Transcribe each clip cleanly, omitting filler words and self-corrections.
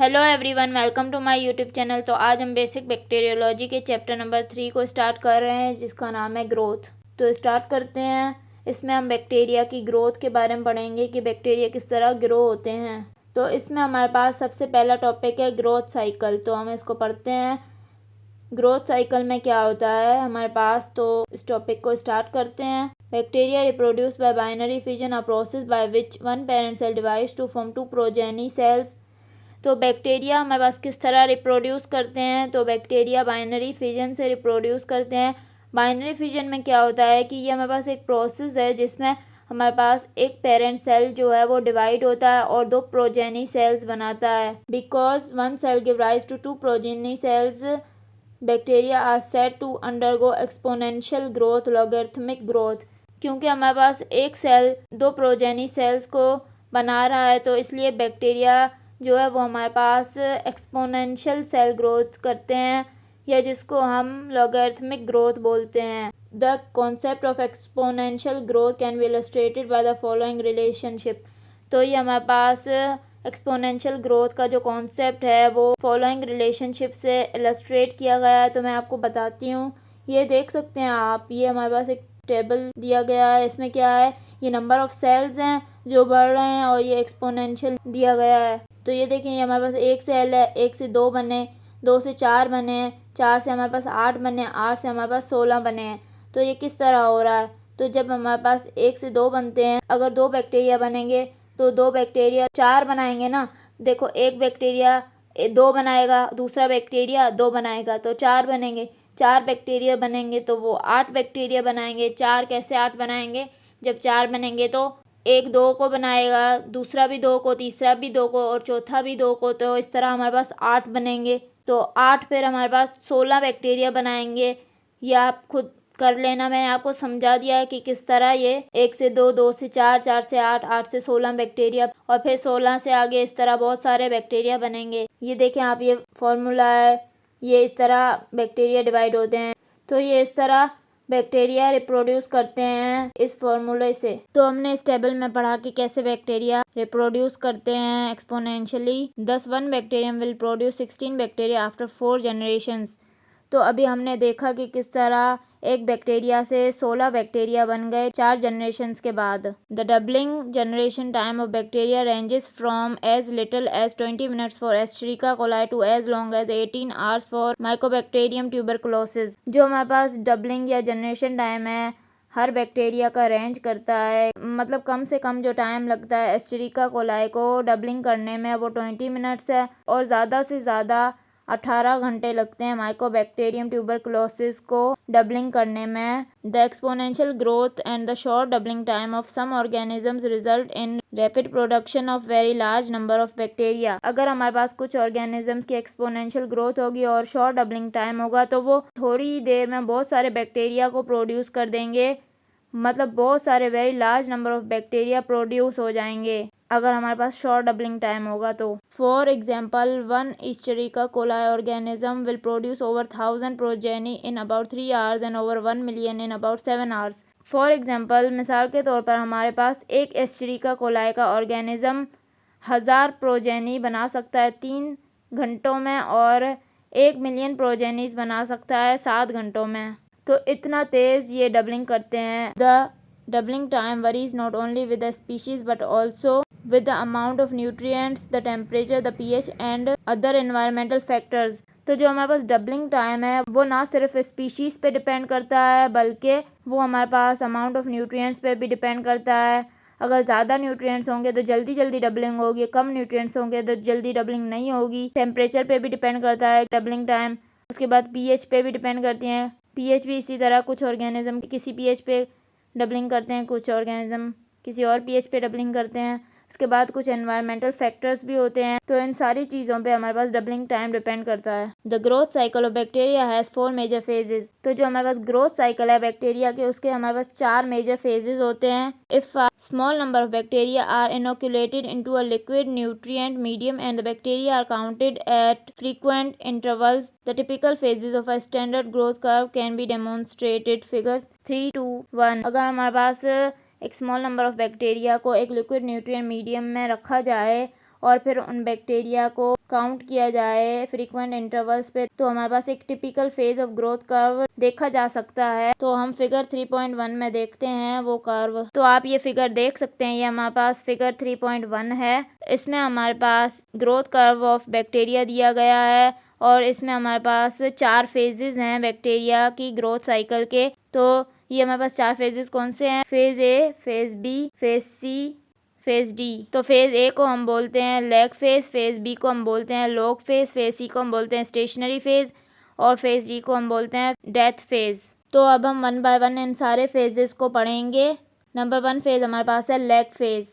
Hello everyone, welcome to my YouTube channel. तो आज हम बेसिक बैक्टीरियोलॉजी के चैप्टर नंबर 3 को स्टार्ट कर रहे हैं, जिसका नाम है ग्रोथ। तो स्टार्ट करते हैं। इसमें हम बैक्टीरिया की ग्रोथ के बारे में पढ़ेंगे कि बैक्टीरिया किस तरह ग्रो होते हैं। तो इसमें हमारे पास सबसे पहला टॉपिक है ग्रोथ साइकिल। तो हम इसको पढ़ते हैं। ग्रोथ साइकिल में क्या होता है हमारे पास, तो इस टॉपिक को स्टार्ट करते हैं। Bacteria reproduce by binary fission, a process by which one parent cell divides to form two progeny cells. तो बैक्टीरिया हमारे पास किस तरह रिप्रोड्यूस करते हैं, तो बैक्टीरिया बाइनरी फिजन से रिप्रोड्यूस करते हैं। बाइनरी फिजन में क्या होता है कि ये हमारे पास एक प्रोसेस है जिसमें हमारे पास एक पेरेंट सेल जो है वो डिवाइड होता है और दो प्रोजेनी सेल्स बनाता है। Because one cell give rise to two progeny cells, bacteria are said to undergo exponential growth, logarithmic growth. क्योंकि हमारे पास एक सेल दो प्रोजेनी सेल्स को बना रहा है, तो इसलिए बैक्टीरिया जो है वो हमारे पास एक्सपोनेंशियल सेल ग्रोथ करते हैं, या जिसको हम लॉगरिथमिक ग्रोथ बोलते हैं। The concept of exponential growth can be illustrated by the following relationship. तो ये हमारे पास एक्सपोनेंशियल ग्रोथ का जो कॉन्सेप्ट है वो फॉलोइंग रिलेशनशिप से इलस्ट्रेट किया गया है। तो मैं आपको बताती हूँ। ये देख सकते हैं आप, ये हमारे पास एक टेबल दिया गया है। इसमें क्या है, ये नंबर ऑफ सेल्स हैं जो बढ़ रहे हैं और ये एक्सपोनेंशियल दिया गया है। तो ये देखें, ये हमारे पास एक सेल है, एक से दो बने, दो से चार बने हैं, चार से हमारे पास आठ बने, आठ से हमारे पास 16 बने हैं। तो ये किस तरह हो रहा है, तो जब हमारे पास एक से दो बनते हैं, अगर दो बैक्टीरिया बनेंगे तो दो बैक्टीरिया चार बनाएंगे ना। देखो, एक बैक्टीरिया दो बनाएगा, दूसरा बैक्टीरिया दो बनाएगा, तो चार बनेंगे। चार बैक्टीरिया बनेंगे तो वो 8 बैक्टीरिया बनाएंगे। चार कैसे 8 बनाएंगे, जब चार बनेंगे तो एक दो को बनाएगा, दूसरा भी दो को, तीसरा भी दो को और चौथा भी दो को। तो इस तरह हमारे पास 8 बनेंगे। तो 8 फिर हमारे पास 16 बैक्टीरिया बनाएंगे। या आप खुद कर लेना, मैंने आपको समझा दिया है कि किस तरह ये एक से दो, दो से चार, चार से आठ, आठ से 16 बैक्टीरिया और फिर 16 से आगे इस तरह बहुत सारे बैक्टीरिया बनेंगे। ये देखें आप, ये फॉर्मूला है। ये इस तरह बैक्टीरिया डिवाइड होते हैं। तो ये इस तरह बैक्टीरिया रिप्रोड्यूस करते हैं इस फॉर्मूले से। तो हमने इस टेबल में पढ़ा कि कैसे बैक्टीरिया रिप्रोड्यूस करते हैं एक्सपोनेंशियली। दस one bacterium will produce 16 bacteria after 4 generations. तो अभी हमने देखा कि किस तरह एक बैक्टीरिया से 16 बैक्टीरिया बन गए 4 जनरेशंस के बाद। The doubling generation time of bacteria ranges from as little as 20 minutes for Escherichia coli to as long as 18 hours for Mycobacterium tuberculosis. जो हमारे पास डबलिंग या जनरेशन टाइम है, हर बैक्टीरिया का रेंज करता है। मतलब कम से कम जो टाइम लगता है एस्चेरिका कोलाई को डबलिंग करने में वो 20 मिनट्स है, और ज़्यादा से ज़्यादा 18 घंटे लगते हैं माइकोबैक्टीरियम ट्यूबरकुलोसिस को डबलिंग करने में। The exponential growth and the short doubling time of some organisms result in rapid production of very large number of bacteria. अगर हमारे पास कुछ ऑर्गेनिजम्स की एक्सपोनेंशियल ग्रोथ होगी और शॉर्ट डबलिंग टाइम होगा, तो वो थोड़ी देर में बहुत सारे बैक्टीरिया को प्रोड्यूस कर देंगे। मतलब बहुत सारे very large number of bacteria produce हो जाएंगे अगर हमारे पास शॉर्ट डबलिंग टाइम होगा। तो for example, one Escherichia coli organism will produce over 1000 progeny in about 3 hours and over 1 million in about 7 hours. For example, मिसाल के तौर पर हमारे पास एक एस्चेरिका कोलाई का ऑर्गेनिज्म 1000 प्रोजेनी बना सकता है 3 घंटों में, और 1 मिलियन प्रोजेनीज बना सकता है 7 घंटों में। तो इतना तेज़ ये डबलिंग करते हैं। The doubling time worries not only with the species but also with the amount of nutrients, the temperature, the pH and other environmental factors। तो जो हमारे पास डबलिंग टाइम है वो ना सिर्फ स्पीशीज़ पे डिपेंड करता है, बल्कि वो हमारे पास अमाउंट ऑफ न्यूट्रिएंट्स पे भी डिपेंड करता है। अगर ज़्यादा न्यूट्रिएंट्स होंगे तो जल्दी जल्दी डबलिंग होगी, कम न्यूट्रिएंट्स होंगे तो जल्दी डबलिंग नहीं होगी। टेम्परेचर पे भी डिपेंड करता है डबलिंग टाइम। उसके बाद pH पे भी डिपेंड करती हैं। pH भी इसी तरह, कुछ ऑर्गेनिज्म किसी pH पे डबलिंग करते हैं, कुछ ऑर्गेनिज्म किसी और pH पे डबलिंग करते हैं। उसके बाद कुछ एनवायरमेंटल फैक्टर्स भी होते हैं। तो इन सारी चीज़ों पे हमारे पास डबलिंग टाइम डिपेंड करता है। The growth cycle of bacteria has 4 major phases. तो जो हमारे पास ग्रोथ साइकिल है बैक्टीरिया के, उसके हमारे पास 4 मेजर फेजेस होते हैं। If a small number of bacteria are inoculated into a liquid nutrient medium and the bacteria are counted at frequent intervals, the typical phases of a standard growth curve can be demonstrated figure 3:1। अगर हमारे पास एक small number of bacteria को एक liquid nutrient medium में रखा जाए और फिर उन बैक्टीरिया को काउंट किया जाए फ्रीक्वेंट इंटरवल्स पे, तो हमारे पास एक typical phase of growth curve देखा जा सकता है। तो हम फिगर 3.1 में देखते हैं वो कर्व। तो आप ये फिगर देख सकते हैं, ये हमारे पास फिगर 3.1 है। इसमें हमारे पास ग्रोथ कर्व ऑफ बैक्टीरिया दिया गया है और इसमें हमारे पास 4 फेजेस हैं बैक्टीरिया की ग्रोथ साइकिल के। तो ये हमारे पास 4 फेजेस कौन से हैं? Phase A, phase B, phase C, phase D. तो फेज ए को हम बोलते हैं लैग फेज, फेज बी को हम बोलते हैं लॉग फेज, फेज सी को हम बोलते हैं स्टेशनरी फेज और फेज डी को हम बोलते हैं डेथ फेज। तो अब हम 1 बाय 1 इन सारे फेजेस को पढ़ेंगे। नंबर 1 फेज हमारे पास है lag phase.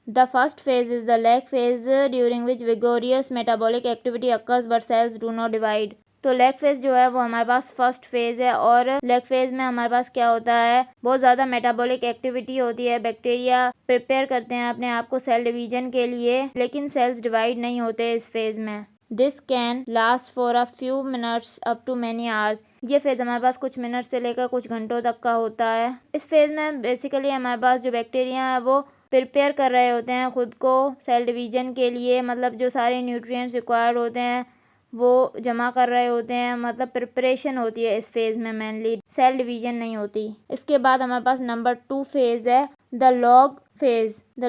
The first phase is the lag phase during which vigorous metabolic activity occurs but cells do not divide। तो लैग फेज जो है वो हमारे पास फर्स्ट फेज है और लैग फेज में हमारे पास क्या होता है, बहुत ज़्यादा मेटाबॉलिक एक्टिविटी होती है। बैक्टीरिया प्रिपेयर करते हैं अपने आप को सेल डिवीजन के लिए, लेकिन सेल्स डिवाइड नहीं होते इस फेज में। This can last for a few minutes up to many hours. ये फेज हमारे पास कुछ मिनट से लेकर कुछ घंटों तक का होता है। इस फेज में बेसिकली हमारे पास जो बैक्टीरिया है वो प्रिपेयर कर रहे होते हैं खुद को सेल डिवीजन के लिए, मतलब जो सारे न्यूट्रिएंट्स रिक्वायर्ड होते हैं वो जमा कर रहे होते हैं, मतलब प्रिपरेशन होती है इस फेज में, मेनली सेल डिवीजन नहीं होती। इसके बाद हमारे पास नंबर 2 फेज है the log phase. The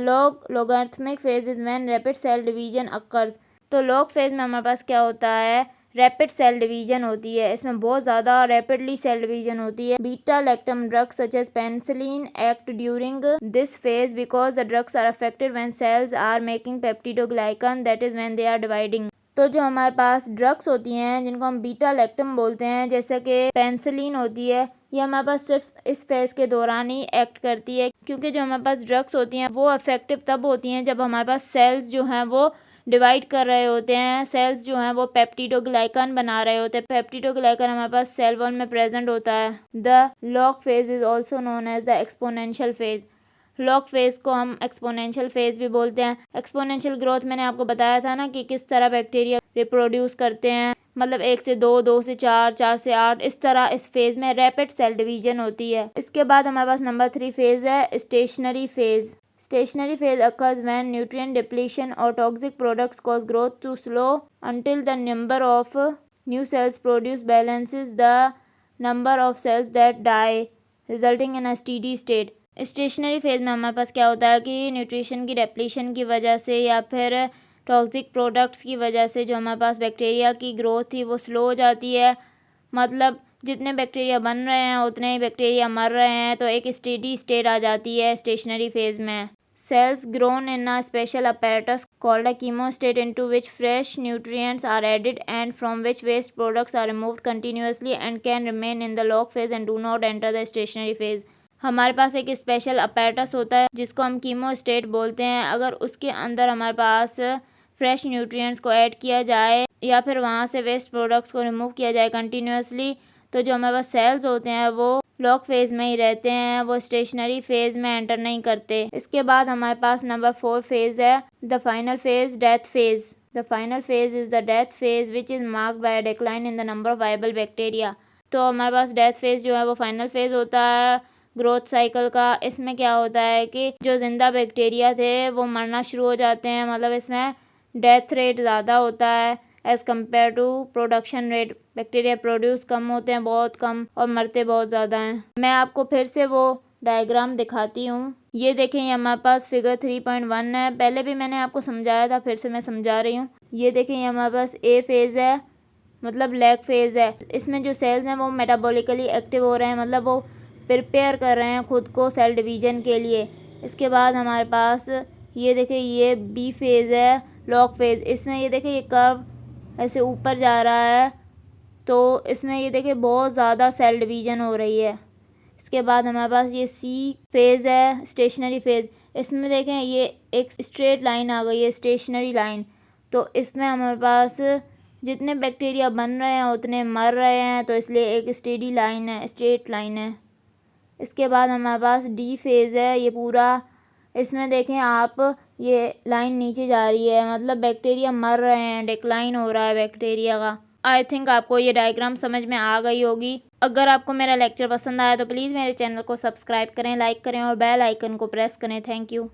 logarithmic phase is when rapid cell division occurs. तो लॉग फेज में हमारे पास क्या होता है, रैपिड सेल डिवीजन होती है। इसमें बहुत ज़्यादा रैपिडली सेल डिवीजन होती है। Beta lactam drugs such as penicillin act during this phase because the drugs are affected when cells are making peptidoglycan, that is when they are dividing. तो जो हमारे पास ड्रग्स होती हैं जिनको हम बीटा लैक्टम बोलते हैं, जैसे कि पेनिसिलिन होती है, ये हमारे पास सिर्फ इस फेज के दौरान ही एक्ट करती है, क्योंकि जो हमारे पास ड्रग्स होती हैं वो इफेक्टिव तब होती हैं जब हमारे पास सेल्स जो हैं वो डिवाइड कर रहे होते हैं। सेल्स जो हैं वो पेप्टिडोग्लाइकन बना रहे होते हैं। पेप्टिडोग्लाइकन हमारे पास सेल वॉल में प्रेजेंट होता है। The log phase is also known as the exponential phase. Log phase को हम एक्सपोनेंशियल फेज भी बोलते हैं। एक्सपोनेंशियल ग्रोथ मैंने आपको बताया था ना कि किस तरह बैक्टीरिया रिप्रोड्यूस करते हैं, मतलब 1 से 2, 2 से 4, 4 से 8, इस तरह इस फेज में रैपिड सेल डिवीजन होती है। इसके बाद हमारे पास नंबर 3 फेज है stationary phase. Stationary phase occurs when nutrient depletion or toxic products cause growth to slow until the number of new cells produced balances the number of cells that die, resulting in a steady state। Stationary phase में हमारे पास क्या होता है कि nutrition की depletion की वजह से या फिर टॉक्सिक प्रोडक्ट्स की वजह से जो हमारे पास बैक्टीरिया की ग्रोथ थी वो स्लो हो जाती है। मतलब जितने बैक्टीरिया बन रहे हैं उतने ही बैक्टीरिया मर रहे हैं, तो एक स्टेडी स्टेट आ जाती है स्टेशनरी फेज में। Cells grown in a special apparatus called a chemostat into which fresh nutrients are added and from which waste products are removed continuously and can remain in the log phase and do not enter the stationary phase। हमारे पास एक special apparatus होता है जिसको हम chemostat बोलते हैं। अगर उसके अंदर हमारे पास फ्रेश न्यूट्रिएंट्स को ऐड किया जाए या फिर वहाँ से वेस्ट प्रोडक्ट्स को रिमूव किया जाए कंटिन्यूसली, तो जो हमारे पास सेल्स होते हैं वो लॉग फेज में ही रहते हैं, वो स्टेशनरी फेज में एंटर नहीं करते। इसके बाद हमारे पास नंबर 4 फेज है the final phase, death phase. The final phase is the death phase which is marked by decline in the number of viable bacteria. तो हमारे पास डेथ फेज जो है वो फाइनल फेज होता है ग्रोथ साइकिल का। इसमें क्या होता है कि जो जिंदा बैक्टीरिया थे वो मरना शुरू हो जाते हैं, मतलब इसमें डेथ रेट ज़्यादा होता है as compare to production rate. Bacteria produce कम होते हैं, बहुत कम, और मरते बहुत ज़्यादा हैं। मैं आपको फिर से वो डायग्राम दिखाती हूँ। ये देखें, ये हमारे पास फिगर 3.1 है। पहले भी मैंने आपको समझाया था, फिर से मैं समझा रही हूँ। ये देखें, ये हमारे पास ए फेज़ है, मतलब लैग फेज़ है। इसमें जो सेल्स हैं वो मेटाबॉलिकली एक्टिव हो रहे हैं, मतलब वो प्रिपेयर कर रहे हैं खुद को सेल डिवीजन के लिए। इसके बाद हमारे पास ये देखें, ये बी फेज़ है, लॉग फेज़। इसमें ये देखें, ये कर्व ऐसे ऊपर जा रहा है, तो इसमें ये देखिए बहुत ज़्यादा सेल डिवीजन हो रही है। इसके बाद हमारे पास ये सी फेज़ है, स्टेशनरी फेज़। इसमें देखें ये एक स्ट्रेट लाइन आ गई है, स्टेशनरी लाइन। तो इसमें हमारे पास जितने बैक्टीरिया बन रहे हैं उतने मर रहे हैं, तो इसलिए एक स्टेडी लाइन है, स्ट्रेट लाइन है। इसके बाद हमारे पास डी फेज़ है, ये पूरा। इसमें देखें आप, ये लाइन नीचे जा रही है, मतलब बैक्टीरिया मर रहे हैं, डिक्लाइन हो रहा है बैक्टीरिया का। आई थिंक आपको ये डायग्राम समझ में आ गई होगी। अगर आपको मेरा लेक्चर पसंद आया तो प्लीज़ मेरे चैनल को सब्सक्राइब करें, लाइक करें और बेल आइकन को प्रेस करें। Thank you.